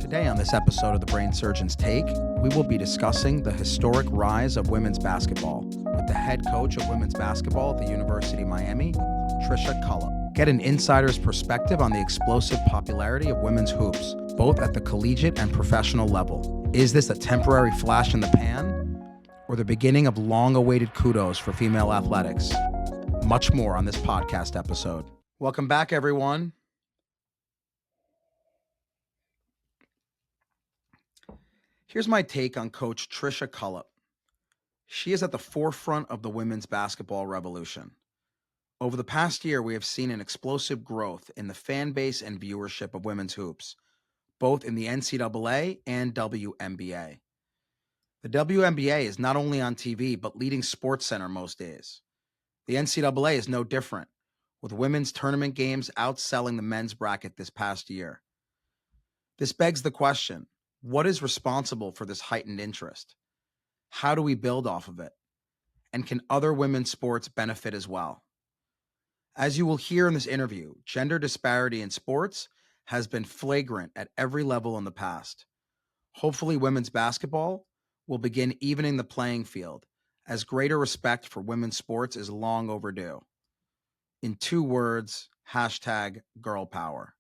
Today on this episode of the Brain Surgeon's Take, we will be discussing the historic rise of women's basketball with the head coach of women's basketball at the University of Miami, Tricia Cullop. Get an insider's perspective on the explosive popularity of women's hoops, both at the collegiate and professional level. Is this a temporary flash in the pan, or the beginning of long-awaited kudos for female athletics? Much more on this podcast episode. Welcome back, everyone. Here's my take on Coach Tricia Cullop. She is at the forefront of the women's basketball revolution. Over the past year, we have seen an explosive growth in the fan base and viewership of women's hoops, both in the NCAA and WNBA. The WNBA is not only on TV, but leading SportsCenter most days. The NCAA is no different, with women's tournament games outselling the men's bracket this past year. This begs the question, what is responsible for this heightened interest? How do we build off of it? And can other women's sports benefit as well? As you will hear in this interview, gender disparity in sports has been flagrant at every level in the past. Hopefully, women's basketball will begin evening the playing field, as greater respect for women's sports is long overdue. In 2 words, #girl power.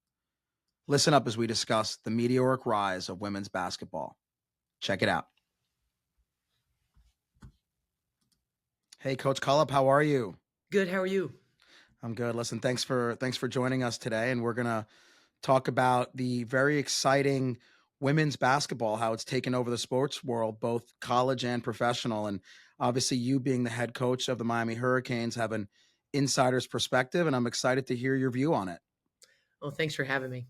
Listen up as we discuss the meteoric rise of women's basketball. Check it out. Hey, Coach Cullop, how are you? Good. How are you? I'm good. Listen, thanks for joining us today, and we're gonna talk about the very exciting women's basketball, how it's taken over the sports world, both college and professional. And obviously, you being the head coach of the Miami Hurricanes have an insider's perspective, and I'm excited to hear your view on it. Well, thanks for having me.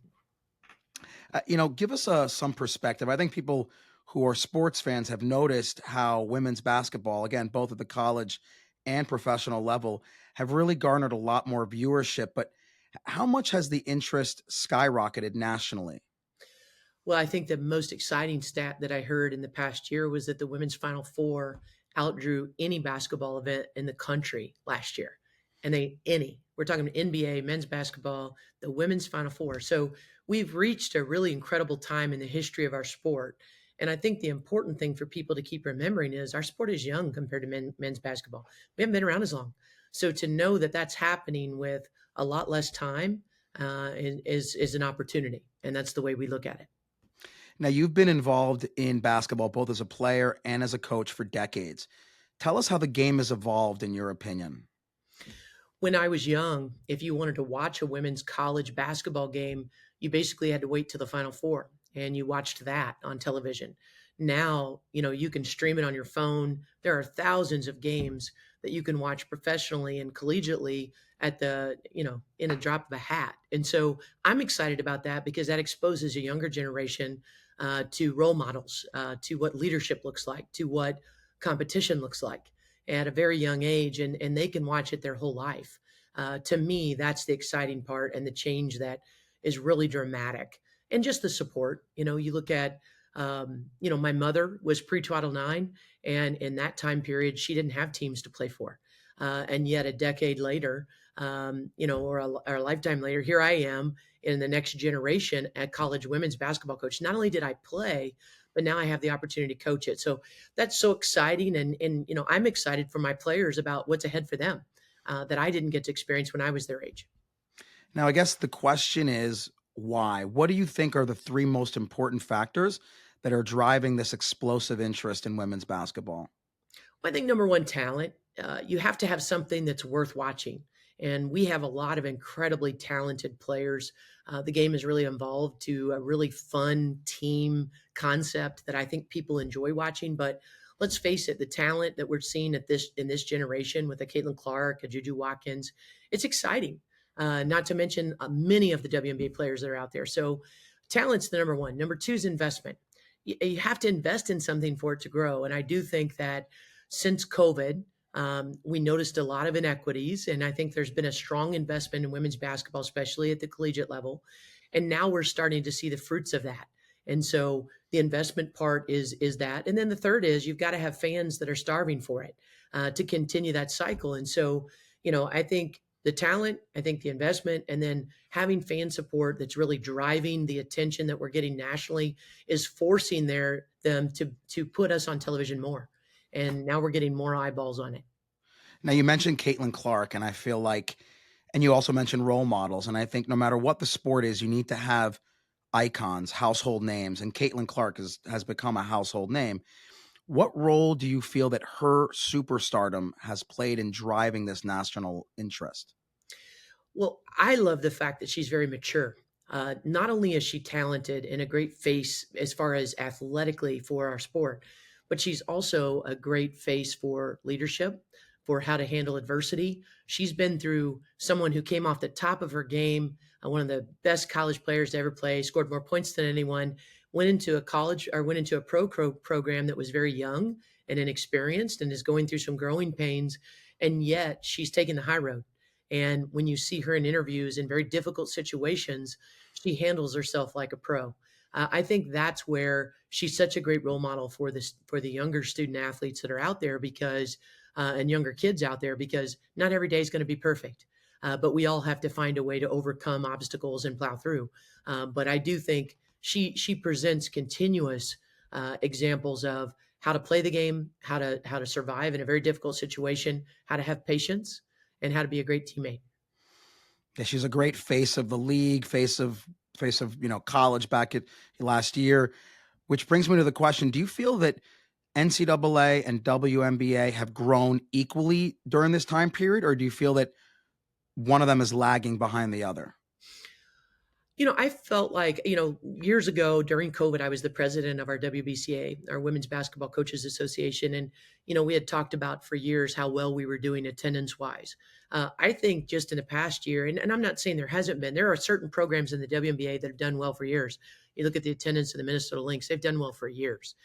Give us some perspective. I think people who are sports fans have noticed how women's basketball, again, both at the college and professional level, have really garnered a lot more viewership. But how much has the interest skyrocketed nationally? Well, I think the most exciting stat that I heard in the past year was that the women's Final Four outdrew any basketball event in the country last year. And we're talking NBA, men's basketball, the women's Final Four. So we've reached a really incredible time in the history of our sport. And I think the important thing for people to keep remembering is our sport is young compared to men's basketball. We haven't been around as long. So to know that that's happening with a lot less time is an opportunity. And that's the way we look at it. Now, you've been involved in basketball both as a player and as a coach for decades. Tell us how the game has evolved in your opinion. When I was young, if you wanted to watch a women's college basketball game, you basically had to wait till the Final Four and you watched that on television. Now, you can stream it on your phone. There are thousands of games that you can watch professionally and collegiately at in a drop of a hat. And so I'm excited about that because that exposes a younger generation to role models, to what leadership looks like, to what competition looks like at a very young age, and they can watch it their whole life. To me, that's the exciting part and the change that is really dramatic. And just the support, you look at, my mother was pre-Title IX, and in that time period, she didn't have teams to play for. And yet a decade later, or a lifetime later, here I am in the next generation at college women's basketball coach. Not only did I play, but now I have the opportunity to coach it. So that's so exciting. And I'm excited for my players about what's ahead for them that I didn't get to experience when I was their age. Now, I guess the question is, why? What do you think are the 3 most important factors that are driving this explosive interest in women's basketball? Well, I think number one, talent. You have to have something that's worth watching. And we have a lot of incredibly talented players. The game has really evolved to a really fun team concept that I think people enjoy watching. But let's face it, the talent that we're seeing in this generation with a Caitlin Clark, a Juju Watkins, it's exciting. Not to mention many of the WNBA players that are out there. So talent's the number one. Number 2 is investment. You have to invest in something for it to grow. And I do think that since COVID, we noticed a lot of inequities, and I think there's been a strong investment in women's basketball, especially at the collegiate level. And now we're starting to see the fruits of that. And so the investment part is that. And then the third is you've got to have fans that are starving for it to continue that cycle. And so, I think the talent, I think the investment, and then having fan support that's really driving the attention that we're getting nationally is forcing them to put us on television more. And now we're getting more eyeballs on it. Now you mentioned Caitlin Clark, and I feel like, and you also mentioned role models, and I think no matter what the sport is, you need to have icons, household names, and Caitlin Clark has become a household name. What role do you feel that her superstardom has played in driving this national interest? Well, I love the fact that she's very mature. Not only is she talented and a great face as far as athletically for our sport, but she's also a great face for leadership, for how to handle adversity. She's been through someone who came off the top of her game, one of the best college players to ever play, scored more points than anyone, went into a college or went into a program that was very young and inexperienced and is going through some growing pains. And yet she's taking the high road, and when you see her in interviews in very difficult situations, she handles herself like a pro. I think that's where she's such a great role model for the younger student athletes that are out there because and younger kids out there because not every day is going to be perfect. But we all have to find a way to overcome obstacles and plow through. But I do think she presents continuous examples of how to play the game, how to survive in a very difficult situation, how to have patience, and how to be a great teammate. Yeah, she's a great face of the league, face of college back at last year. Which brings me to the question: do you feel that NCAA and WNBA have grown equally during this time period, or do you feel that one of them is lagging behind the other? I felt like, years ago during COVID, I was the president of our WBCA, our Women's Basketball Coaches Association. And, we had talked about for years how well we were doing attendance wise. I think just in the past year, and I'm not saying there hasn't been, there are certain programs in the WNBA that have done well for years. You look at the attendance of the Minnesota Lynx, they've done well for years.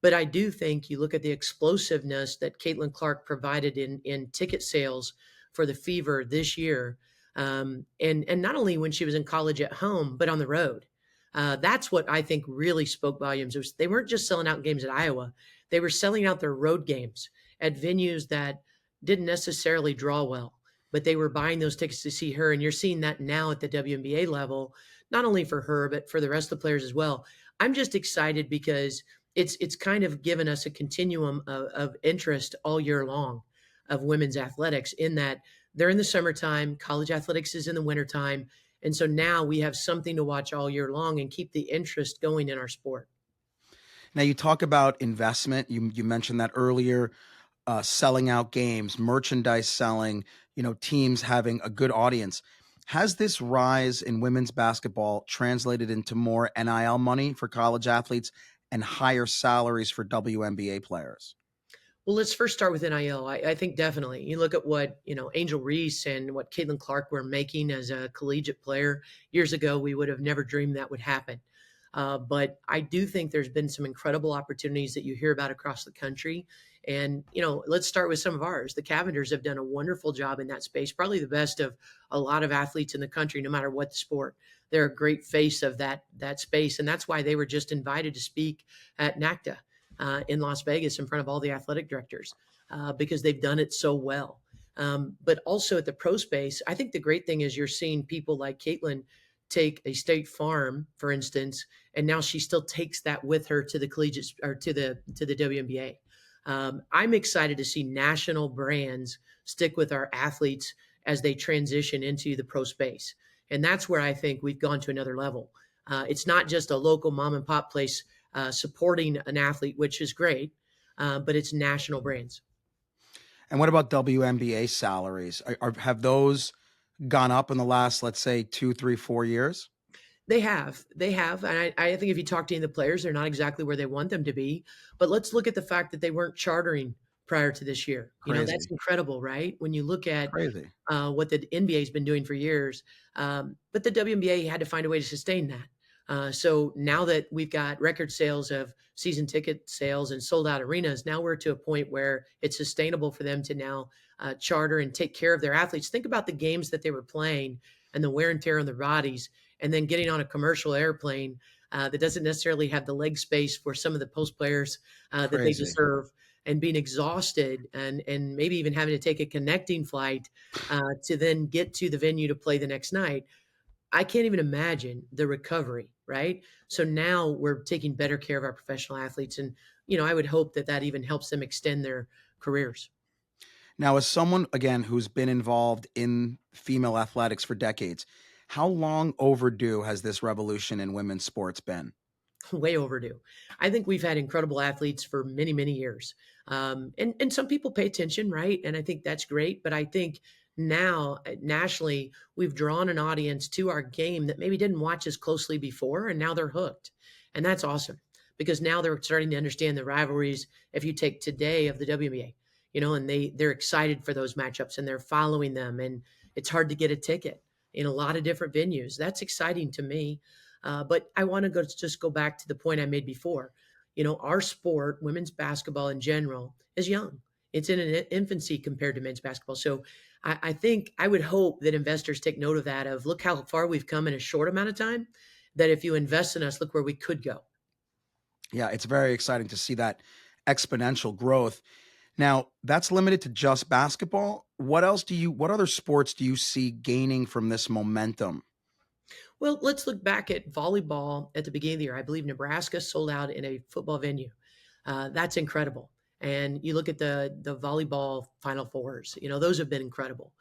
But I do think you look at the explosiveness that Caitlin Clark provided in ticket sales for the Fever this year, and not only when she was in college at home, but on the road. That's what I think really spoke volumes. They weren't just selling out games at Iowa; they were selling out their road games at venues that didn't necessarily draw well, but they were buying those tickets to see her. And you're seeing that now at the WNBA level, not only for her but for the rest of the players as well. I'm just excited because it's kind of given us a continuum of interest all year long of women's athletics in that they're in the summertime, college athletics is in the wintertime. And so now we have something to watch all year long and keep the interest going in our sport. Now you talk about investment. You mentioned that earlier. Selling out games, merchandise selling, teams having a good audience. Has this rise in women's basketball translated into more NIL money for college athletes and higher salaries for WNBA players? Well, let's first start with NIL. I think definitely. You look at what, Angel Reese and what Caitlin Clark were making as a collegiate player years ago. We would have never dreamed that would happen. But I do think there's been some incredible opportunities that you hear about across the country. And, let's start with some of ours. The Cavenders have done a wonderful job in that space, probably the best of a lot of athletes in the country, no matter what the sport. They're a great face of that space. And that's why they were just invited to speak at NACTA in Las Vegas in front of all the athletic directors because they've done it so well. But also at the pro space, I think the great thing is you're seeing people like Caitlin take a State Farm, for instance, and now she still takes that with her to the collegiate or to the WNBA. I'm excited to see national brands stick with our athletes as they transition into the pro space, and that's where I think we've gone to another level. It's not just a local mom and pop place supporting an athlete, which is great, but it's national brands. And what about WNBA salaries? Have those gone up in the last, let's say, 2, 3, 4 years? They have, and I think if you talk to any of the players, they're not exactly where they want them to be. But let's look at the fact that they weren't chartering prior to this year. That's Crazy, incredible, right? When you look at crazy. what the NBA has been doing for years. But the WNBA had to find a way to sustain that. So now that we've got record sales of season ticket sales and sold out arenas, now we're to a point where it's sustainable for them to now charter and take care of their athletes. Think about the games that they were playing and the wear and tear on their bodies, and then getting on a commercial airplane that doesn't necessarily have the leg space for some of the post players that they Crazy. deserve. and being exhausted and maybe even having to take a connecting flight to then get to the venue to play the next night. I can't even imagine the recovery, right? So now we're taking better care of our professional athletes, and I would hope that that even helps them extend their careers. Now, as someone again who's been involved in female athletics for decades, how long overdue has this revolution in women's sports been? Way overdue. I think we've had incredible athletes for many, many years. And some people pay attention, right? And I think that's great. But I think now nationally, we've drawn an audience to our game that maybe didn't watch as closely before, and now they're hooked. And that's awesome because now they're starting to understand the rivalries. If you take today of the WNBA, and they're excited for those matchups and they're following them, and it's hard to get a ticket in a lot of different venues. That's exciting to me. But I want to just go back to the point I made before. Our sport, women's basketball in general, is young. It's in an infancy compared to men's basketball. So I think I would hope that investors take note of that. Of look how far we've come in a short amount of time. That if you invest in us, look where we could go. Yeah, it's very exciting to see that exponential growth. Now, that's limited to just basketball. What other sports do you see gaining from this momentum? Well, let's look back at volleyball at the beginning of the year. I believe Nebraska sold out in a football venue. That's incredible. And you look at the volleyball Final Fours. Those have been incredible.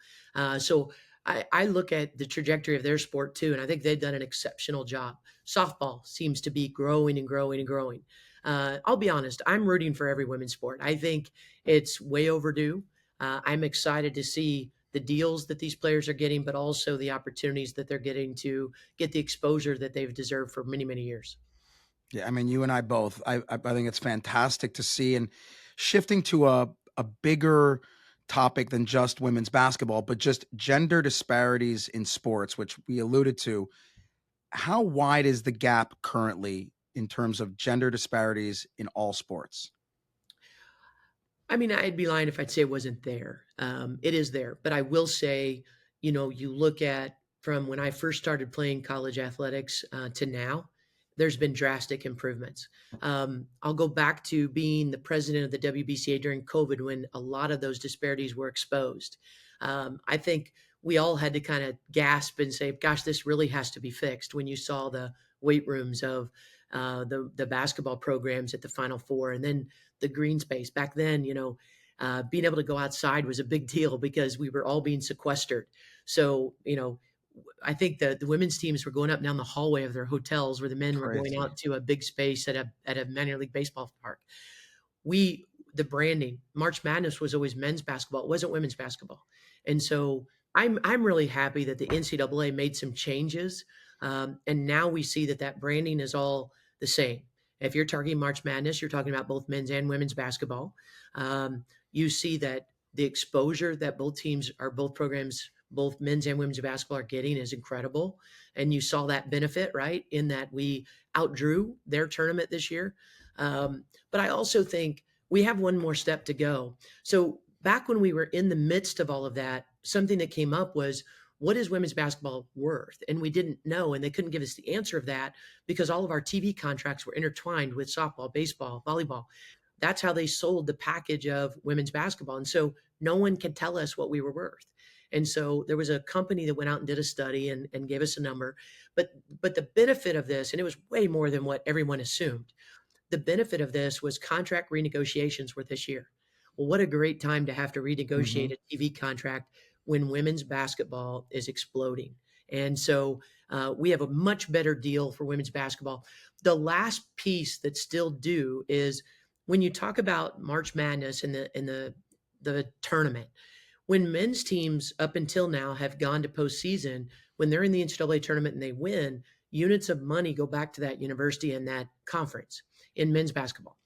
So I look at the trajectory of their sport too, and I think they've done an exceptional job. Softball seems to be growing and growing and growing. I'll be honest, I'm rooting for every women's sport. I think it's way overdue. I'm excited to see the deals that these players are getting, but also the opportunities that they're getting to get the exposure that they've deserved for many, many years. Yeah, I mean, you and I both. I think it's fantastic to see. And shifting to a bigger topic than just women's basketball, but just gender disparities in sports, which we alluded to. How wide is the gap currently in terms of gender disparities in all sports? I mean, I'd be lying if I'd say it wasn't there. It is there, but I will say, you look at from when I first started playing college athletics to now, there's been drastic improvements. I'll go back to being the president of the WBCA during COVID when a lot of those disparities were exposed. I think we all had to kind of gasp and say, "Gosh, this really has to be fixed." When you saw the weight rooms of the basketball programs at the Final Four, and then the green space. Back then, being able to go outside was a big deal because we were all being sequestered. So, I think the women's teams were going up and down the hallway of their hotels where the men were going Crazy. out to a big space at a minor league baseball park. We the branding, March Madness was always men's basketball. It wasn't women's basketball. And so I'm really happy that the NCAA made some changes. And now we see that branding is all the same. If you're targeting March Madness, you're talking about both men's and women's basketball. You see that the exposure that both programs, both men's and women's basketball are getting is incredible. And you saw that benefit, right? In that we outdrew their tournament this year. But I also think we have one more step to go. So back when we were in the midst of all of that, something that came up was, what is women's basketball worth? And we didn't know, and they couldn't give us the answer of that because all of our TV contracts were intertwined with softball, baseball, volleyball. That's how they sold the package of women's basketball. And so no one could tell us what we were worth. And so there was a company that went out and did a study and gave us a number. But the benefit of this, and it was way more than what everyone assumed, the benefit of this was contract renegotiations were this year. Well, what a great time to have to renegotiate Mhm. a TV contract when women's basketball is exploding. And so we have a much better deal for women's basketball. The last piece that's still due is when you talk about March Madness and the tournament, when men's teams up until now have gone to postseason, when they're in the NCAA tournament and they win, units of money go back to that university and that conference in men's basketball.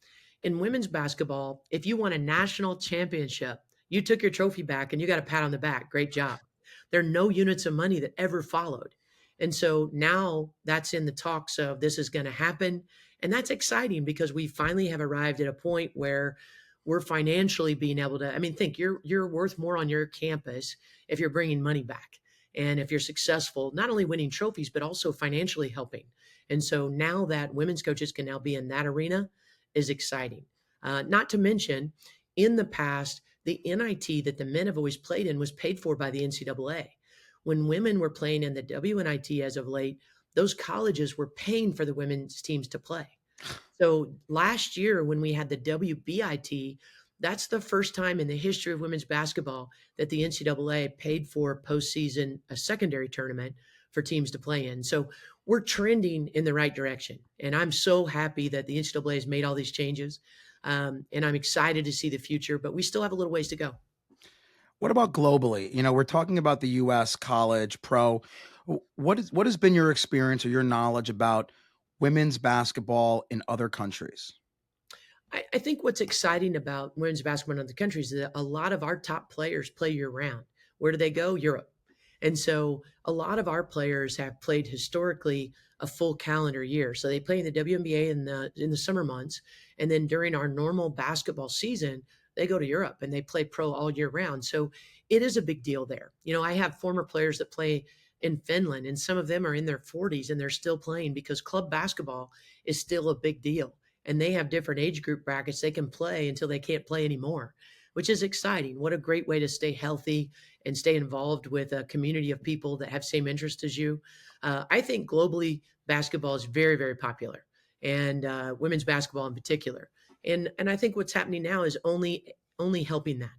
In women's basketball, if you won a national championship, you took your trophy back and you got a pat on the back. Great job. There are no units of money that ever followed. And so now that's in the talks of this is going to happen. And that's exciting because we finally have arrived at a point where we're financially being able to, I mean, think you're worth more on your campus if you're bringing money back. And if you're successful, not only winning trophies, but also financially helping. And so now that women's coaches can now be in that arena is exciting. Not to mention, in the past, the NIT that the men have always played in was paid for by the NCAA. When women were playing in the WNIT as of late, those colleges were paying for the women's teams to play. So last year, when we had the WBIT, that's the first time in the history of women's basketball that the NCAA paid for postseason, a secondary tournament for teams to play in. So we're trending in the right direction. And I'm so happy that the NCAA has made all these changes. And I'm excited to see the future, but we still have a little ways to go. What about globally? We're talking about the US college, pro. What has been your experience or your knowledge about women's basketball in other countries? I think what's exciting about women's basketball in other countries is that a lot of our top players play year round. Where do they go? Europe. And so a lot of our players have played historically a full calendar year. So they play in the WNBA in the summer months, and then during our normal basketball season, they go to Europe and they play pro all year round. So it is a big deal there. I have former players that play in Finland, and some of them are in their 40s and they're still playing because club basketball is still a big deal, and they have different age group brackets they can play until they can't play anymore, which is exciting. What a great way to stay healthy and stay involved with a community of people that have same interests as you. I think globally basketball is very, very popular, and women's basketball in particular. And I think what's happening now is only helping that.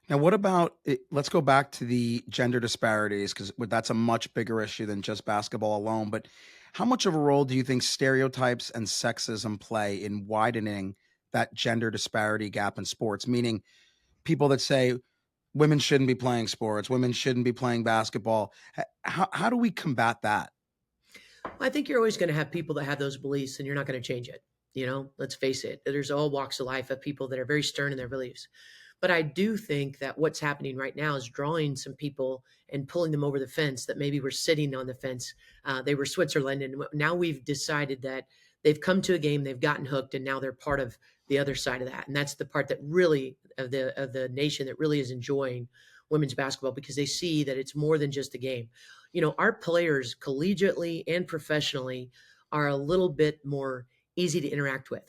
Now, what about let's go back to the gender disparities because that's a much bigger issue than just basketball alone. But how much of a role do you think stereotypes and sexism play in widening that gender disparity gap in sports? Meaning, people that say women shouldn't be playing sports, women shouldn't be playing basketball. How do we combat that? I think you're always going to have people that have those beliefs, and you're not going to change it. Let's face it. There's all walks of life of people that are very stern in their beliefs. But I do think that what's happening right now is drawing some people and pulling them over the fence that maybe were sitting on the fence. They were Switzerland, and now we've decided that they've come to a game, they've gotten hooked, and now they're part of the other side of that. And that's the part that really of the nation that really is enjoying women's basketball because they see that it's more than just a game. Our players collegiately and professionally are a little bit more easy to interact with.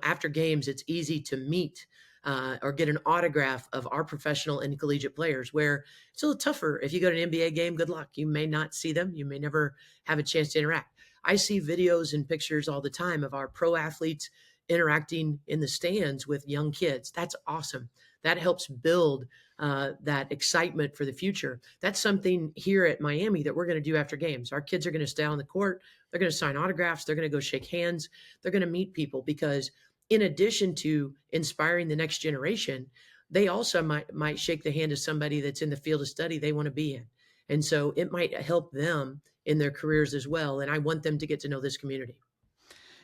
After games, it's easy to meet or get an autograph of our professional and collegiate players, where it's a little tougher. If you go to an NBA game, good luck. You may not see them. You may never have a chance to interact. I see videos and pictures all the time of our pro athletes interacting in the stands with young kids. That's awesome. That helps build that excitement for the future. That's something here at Miami that we're going to do after games. Our kids are going to stay on the court. They're going to sign autographs. They're going to go shake hands. They're going to meet people because in addition to inspiring the next generation, they also might shake the hand of somebody that's in the field of study they want to be in. And so it might help them in their careers as well. And I want them to get to know this community.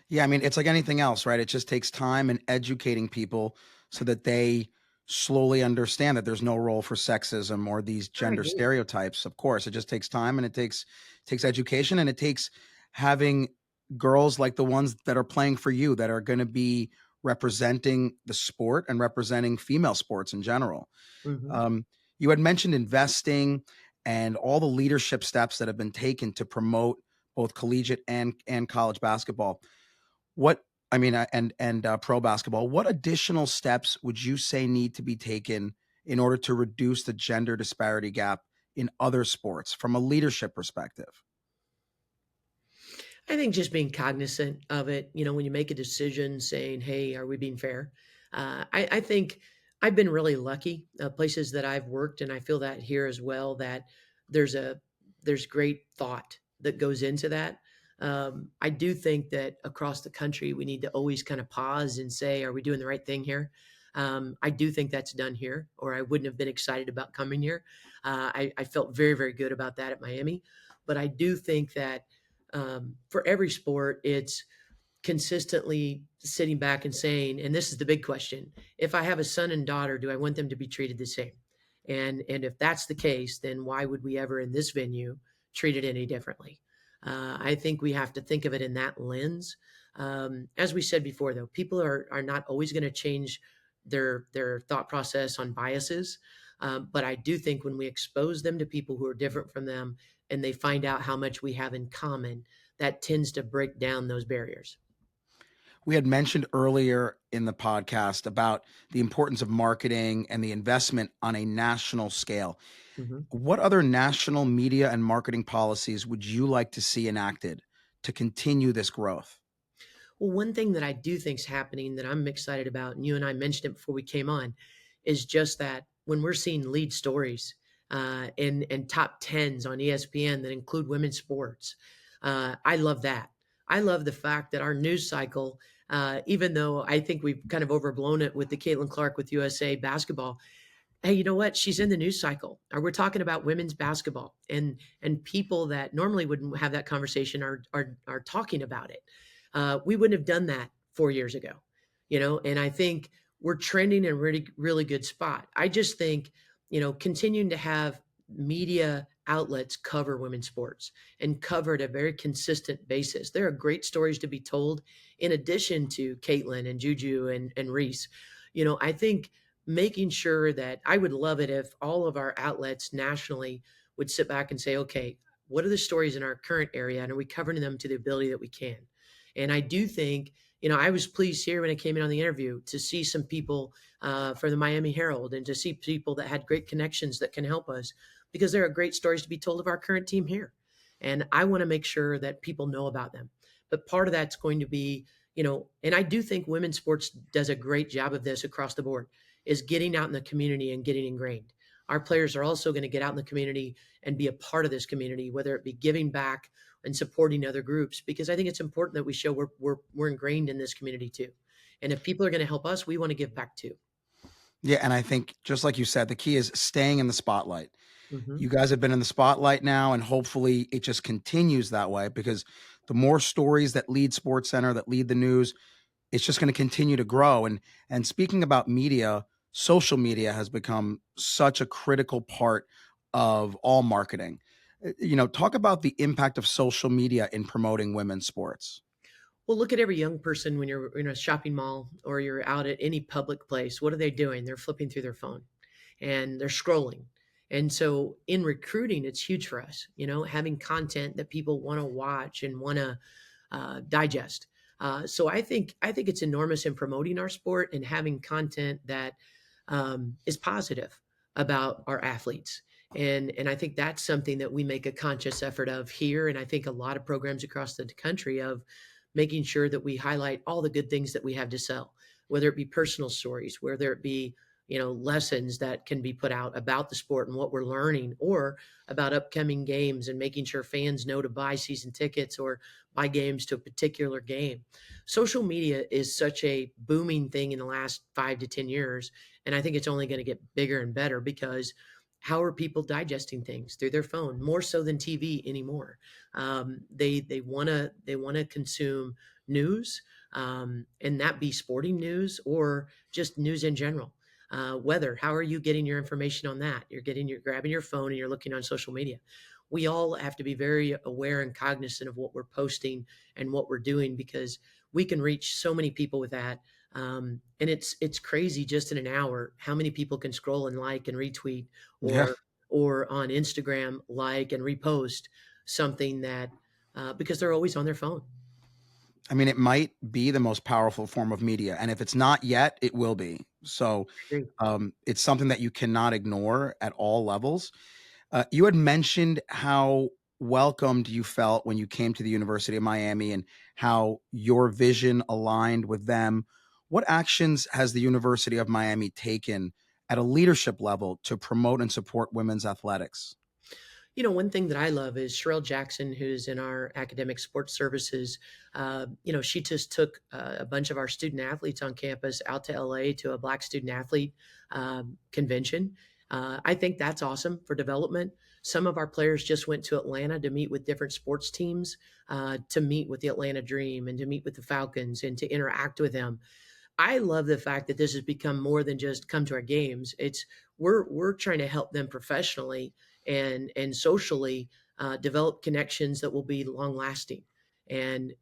Yeah, I mean, it's like anything else, right? It just takes time and educating people so that they slowly understand that there's no role for sexism or these I gender agree. stereotypes. Of course, it just takes time and it takes education and it takes having girls like the ones that are playing for you that are going to be representing the sport and representing female sports in general. Hmm. Um, you had mentioned investing and all the leadership steps that have been taken to promote both collegiate and college basketball. What I mean, and pro basketball, what additional steps would you say need to be taken in order to reduce the gender disparity gap in other sports from a leadership perspective? I think just being cognizant of it, when you make a decision saying, hey, are we being fair? I think I've been really lucky places that I've worked, and I feel that here as well, that there's a there's great thought that goes into that. I do think that across the country, we need to always kind of pause and say, are we doing the right thing here? I do think that's done here, or I wouldn't have been excited about coming here. I felt very, very good about that at Miami. But I do think that for every sport, it's consistently sitting back and saying, and this is the big question: if I have a son and daughter, do I want them to be treated the same? And if that's the case, then why would we ever in this venue treat it any differently? I think we have to think of it in that lens. As we said before, though, people are not always going to change their thought process on biases. But I do think when we expose them to people who are different from them and they find out how much we have in common, that tends to break down those barriers. We had mentioned earlier in the podcast about the importance of marketing and the investment on a national scale. Mhm. What other national media and marketing policies would you like to see enacted to continue this growth? Well, one thing that I do think is happening that I'm excited about, and you and I mentioned it before we came on, is just that when we're seeing lead stories and top tens on ESPN that include women's sports, I love that. I love the fact that our news cycle, even though I think we've kind of overblown it with the Caitlin Clark with USA basketball, hey, you know what? She's in the news cycle. Or we're talking about women's basketball, and people that normally wouldn't have that conversation are talking about it. We wouldn't have done that 4 years ago, And I think we're trending in a really really good spot. I just think continuing to have media outlets cover women's sports and cover it at a very consistent basis. There are great stories to be told in addition to Caitlin and Juju and Reese. I think making sure that I would love it if all of our outlets nationally would sit back and say, okay, what are the stories in our current area and are we covering them to the ability that we can? And I do think, I was pleased here when I came in on the interview to see some people from the Miami Herald and to see people that had great connections that can help us because there are great stories to be told of our current team here. And I want to make sure that people know about them. But part of that's going to be, and I do think women's sports does a great job of this across the board is getting out in the community and getting ingrained. Our players are also going to get out in the community and be a part of this community, whether it be giving back and supporting other groups, because I think it's important that we show we're ingrained in this community too. And if people are going to help us, we want to give back too. Yeah, and I think just like you said, the key is staying in the spotlight. Hmm. You guys have been in the spotlight now, and hopefully it just continues that way because the more stories that lead Sports Center, that lead the news, it's just going to continue to grow. And speaking about media, social media has become such a critical part of all marketing. Talk about the impact of social media in promoting women's sports. Well, look at every young person when you're in a shopping mall or you're out at any public place. What are they doing? They're flipping through their phone and they're scrolling. And so in recruiting, it's huge for us, having content that people want to watch and want to digest. So I think it's enormous in promoting our sport and having content that is positive about our athletes. And I think that's something that we make a conscious effort of here. And I think a lot of programs across the country of making sure that we highlight all the good things that we have to sell, whether it be personal stories, whether it be lessons that can be put out about the sport and what we're learning, or about upcoming games and making sure fans know to buy season tickets or buy games to a particular game. Social media is such a booming thing in the last 5 to 10 years, and I think it's only going to get bigger and better because how are people digesting things through their phone more so than TV anymore? They want to consume news, and that be sporting news or just news in general. Weather, how are you getting your information on that? You're grabbing your phone and you're looking on social media. We all have to be very aware and cognizant of what we're posting and what we're doing because we can reach so many people with that. And it's crazy just in an hour how many people can scroll and like and retweet Yeah. or on Instagram like and repost something that because they're always on their phone. I mean, it might be the most powerful form of media. And if it's not yet, it will be. So I agree. it's something that you cannot ignore at all levels. You had mentioned how welcomed you felt when you came to the University of Miami and how your vision aligned with them. What actions has the University of Miami taken at a leadership level to promote and support women's athletics? One thing that I love is Sherelle Jackson, who's in our academic sports services. She just took a bunch of our student athletes on campus out to LA to a Black student athlete convention. I think that's awesome for development. Some of our players just went to Atlanta to meet with different sports teams, to meet with the Atlanta Dream and to meet with the Falcons and to interact with them. I love the fact that this has become more than just come to our games. It's we're trying to help them professionally and socially develop connections that will be long lasting. And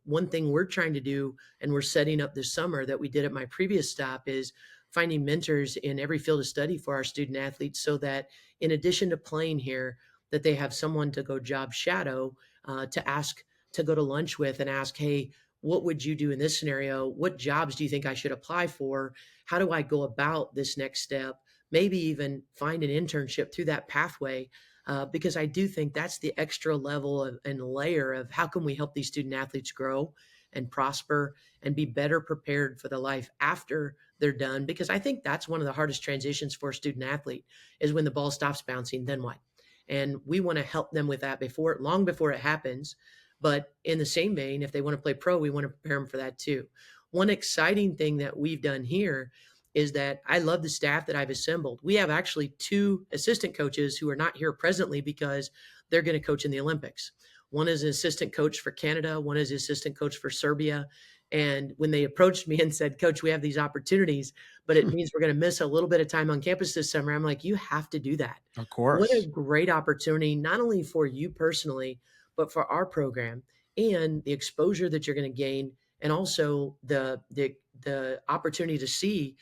one thing we're trying to do, and we're setting up this summer that we did at my previous stop, is finding mentors in every field of study for our student athletes, so that in addition to playing here, that they have someone to go job shadow, to ask to go to lunch with and ask, hey, what would you do in this scenario? What jobs do you think I should apply for? How do I go about this next step? Maybe even find an internship through that pathway, because I do think that's the extra level and layer of how can we help these student athletes grow and prosper and be better prepared for the life after they're done. Because I think that's one of the hardest transitions for a student athlete is when the ball stops bouncing, then what? And we want to help them with that long before it happens. But in the same vein, if they want to play pro, we want to prepare them for that too. One exciting thing that we've done here is that I love the staff that I've assembled. We have actually two assistant coaches who are not here presently because they're going to coach in the Olympics. One is an assistant coach for Canada, one is an assistant coach for Serbia. And when they approached me and said, Coach, we have these opportunities, but it means we're going to miss a little bit of time on campus this summer, I'm like, you have to do that. Of What a course. great opportunity, not only for you personally, but for our program and the exposure that you're going to gain, and also the opportunity to see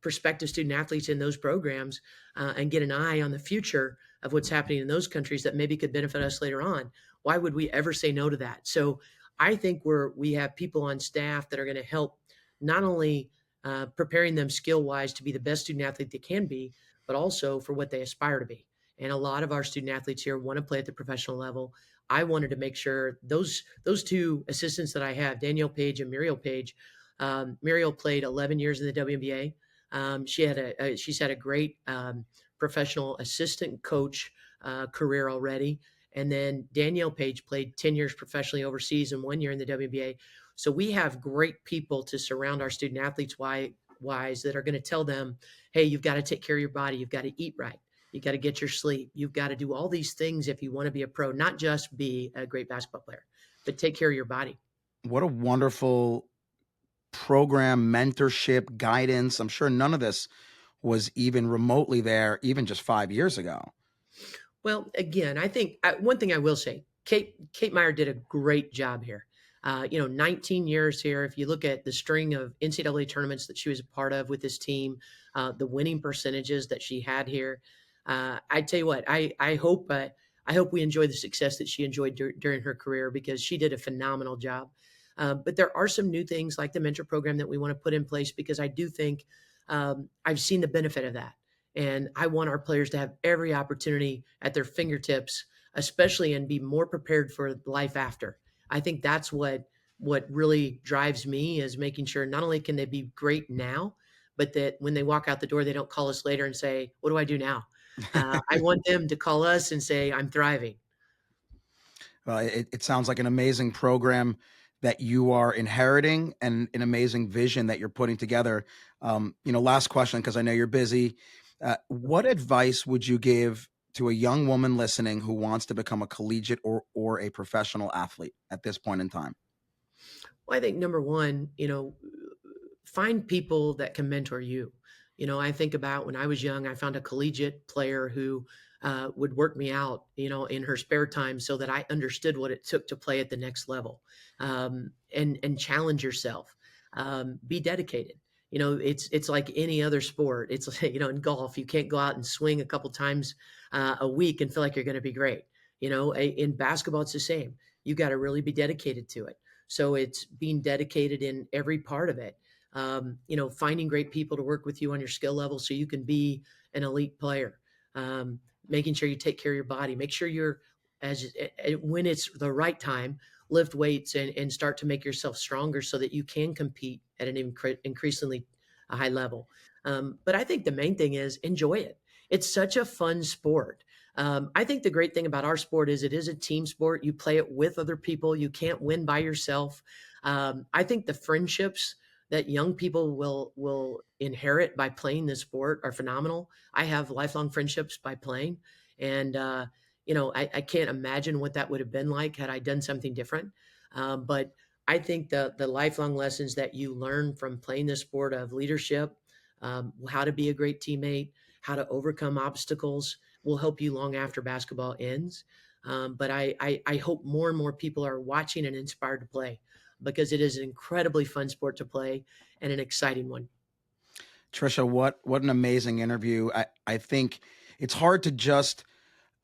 prospective student athletes in those programs, and get an eye on the future of what's happening in those countries that maybe could benefit us later on. Why would we ever say no to that? So I think we have people on staff that are going to help not only preparing them skill wise to be the best student athlete they can be, but also for what they aspire to be. And a lot of our student athletes here want to play at the professional level. I wanted to make sure those two assistants that I have, Danielle Page and Muriel Page. Muriel played 11 years in the WNBA. She's had a great professional assistant coach career already. And then Danielle Page played 10 years professionally overseas and 1 year in the WNBA. So we have great people to surround our student athletes wise that are going to tell them, hey, you've got to take care of your body. You've got to eat right. You got to get your sleep. You've got to do all these things if you want to be a pro, not just be a great basketball player, but take care of your body. What a wonderful program, mentorship, guidance. I'm sure none of this was even remotely there even just 5 years ago. Well, again, I think one thing I will say, Kate Meyer did a great job here. 19 years here. If you look at the string of NCAA tournaments that she was a part of with this team, the winning percentages that she had here, I tell you what, I hope we enjoy the success that she enjoyed during her career because she did a phenomenal job. But there are some new things like the mentor program that we want to put in place because I do think I've seen the benefit of that. And I want our players to have every opportunity at their fingertips, especially and be more prepared for life after. I think that's what really drives me is making sure not only can they be great now, but that when they walk out the door, they don't call us later and say, "What do I do now?" I want them to call us and say, "I'm thriving." Well, it sounds like an amazing program that you are inheriting and an amazing vision that you're putting together. Last question, because I know you're busy. What advice would you give to a young woman listening who wants to become a collegiate or a professional athlete at this point in time? Well, I think number one, find people that can mentor you. I think about when I was young, I found a collegiate player who would work me out, in her spare time so that I understood what it took to play at the next level, and challenge yourself. Be dedicated. It's like any other sport. It's in golf, you can't go out and swing a couple times a week and feel like you're going to be great. In basketball, it's the same. You got to really be dedicated to it. So it's being dedicated in every part of it. Finding great people to work with you on your skill level so you can be an elite player. Making sure you take care of your body. Make sure you're when it's the right time, lift weights and start to make yourself stronger so that you can compete at an increasingly high level. But I think the main thing is enjoy it. It's such a fun sport. I think the great thing about our sport is it is a team sport. You play it with other people. You can't win by yourself. I think the friendships that young people will inherit by playing this sport are phenomenal. I have lifelong friendships by playing, and I can't imagine what that would have been like had I done something different. But I think the lifelong lessons that you learn from playing this sport of leadership, how to be a great teammate, how to overcome obstacles, will help you long after basketball ends. But I hope more and more people are watching and inspired to play because it is an incredibly fun sport to play and an exciting one. Tricia, what an amazing interview. I think it's hard to just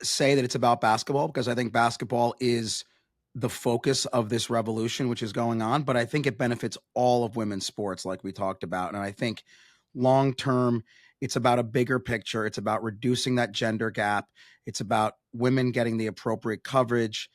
say that it's about basketball because I think basketball is the focus of this revolution, which is going on, but I think it benefits all of women's sports, like we talked about. And I think long term, it's about a bigger picture. It's about reducing that gender gap. It's about women getting the appropriate coverage,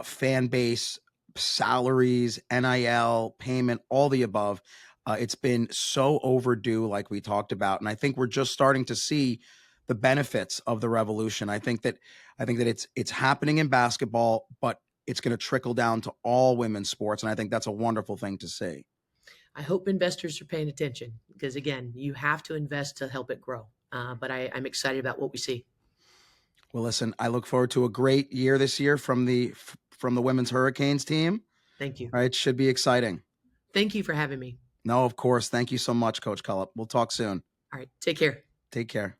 fan base, salaries, NIL, payment, all the above. It's been so overdue, like we talked about, and I think we're just starting to see the benefits of the revolution. I think that it's happening in basketball, but it's going to trickle down to all women's sports, and I think that's a wonderful thing to see. I hope investors are paying attention because, again, you have to invest to help it grow. But I'm excited about what we see. Well, listen, I look forward to a great year this year from the women's Hurricanes team. Thank you. All right, it should be exciting. Thank you for having me. No, of course. Thank you so much, Coach Cullop. We'll talk soon. All right. Take care. Take care.